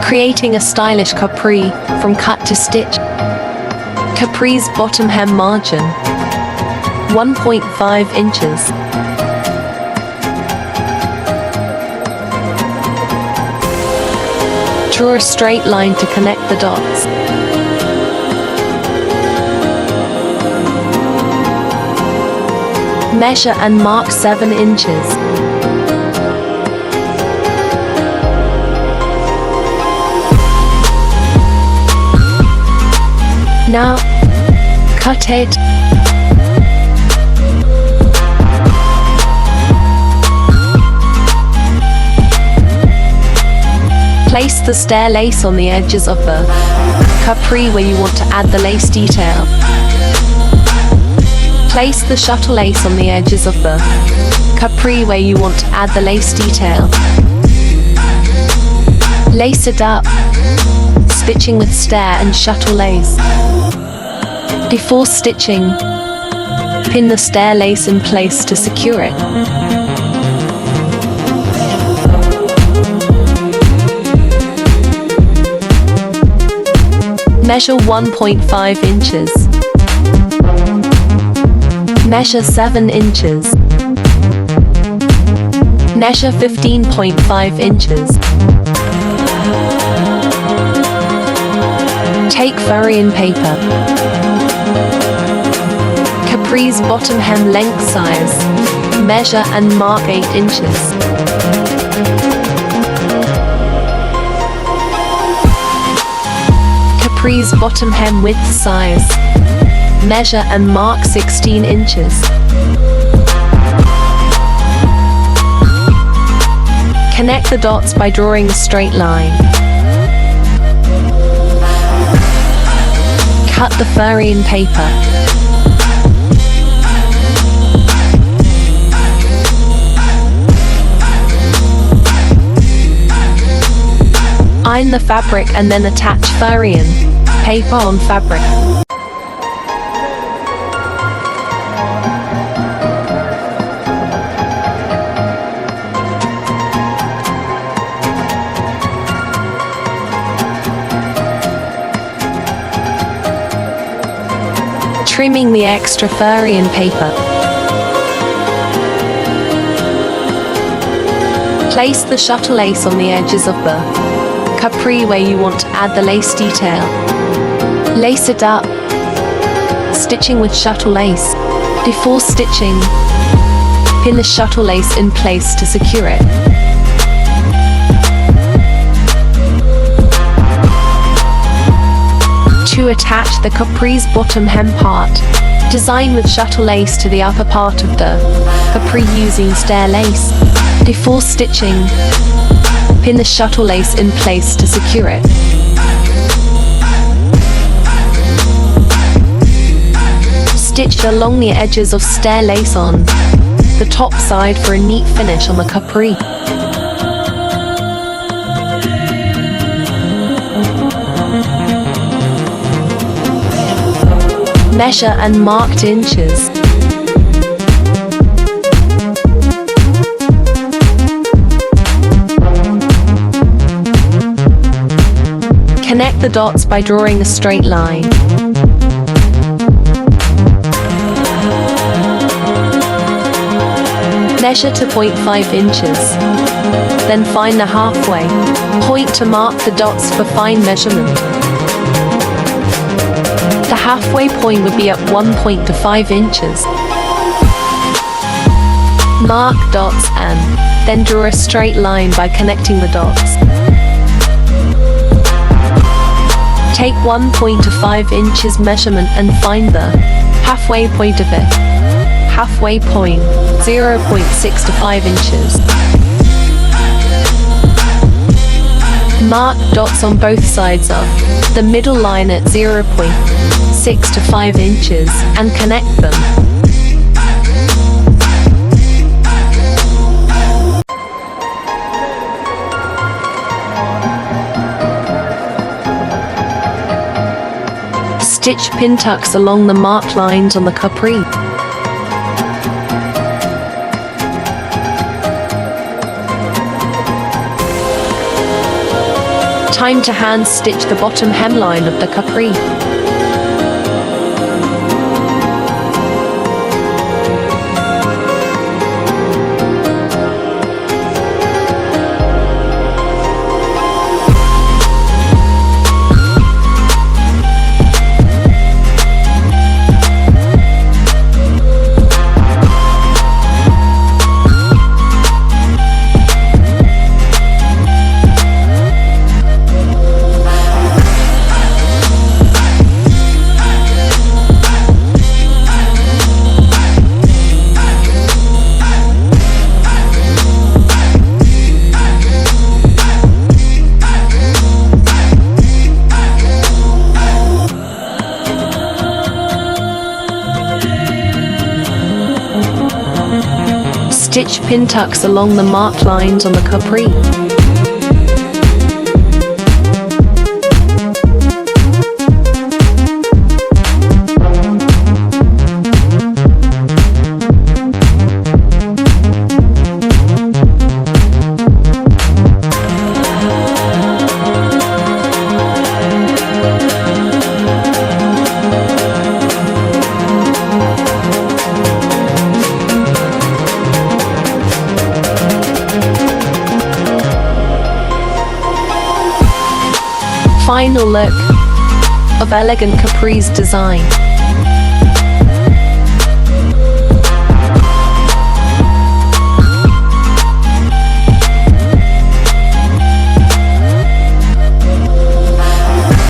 creating a stylish capri from cut to stitch. Capri's bottom hem margin 1.5 inches. Draw a straight line to connect the dots. Measure and mark 7 inches. Now, cut it. Place the stair lace on the edges of the capri where you want to add the lace detail. Place the shuttle lace on the edges of the capri where you want to add the lace detail. Lace it up, stitching with stair and shuttle lace. Before stitching, pin the stair lace in place to secure it. Measure 1.5 inches. Measure 7 inches. Measure 15.5 inches. Take Furrian paper. Capri's bottom hem length size. Measure and mark 8 inches. Capri's bottom hem width size. Measure and mark 16 inches. Connect the dots by drawing a straight line. Cut the Furrian paper. Iron the fabric and then attach Furrian paper on fabric. Trimming the extra Furrian paper. Place the shuttle lace on the edges of the capri where you want to add the lace detail. Lace it up, stitching with shuttle lace. Before stitching, pin the shuttle lace in place to secure it. To attach the capri's bottom hem part, design with shuttle lace to the upper part of the capri using stair lace. Before stitching, pin the shuttle lace in place to secure it. Stitch along the edges of stair lace on the top side for a neat finish on the capri. Measure and marked inches. Connect the dots by drawing a straight line. Measure to 0.5 inches. Then find the halfway point to mark the dots for fine measurement. The halfway point would be at 1.5 inches. Mark dots and then draw a straight line by connecting the dots. Take 1.5 inches measurement and find the halfway point of it. Halfway point 0.6 to 5 inches. Mark dots on both sides of the middle line at 0.6 to 5 inches and connect them. Stitch pin tucks along the marked lines on the capri. Time to hand stitch the bottom hemline of the capri. Stitch pin tucks along the marked lines on the capri. Final look of elegant Capri's design.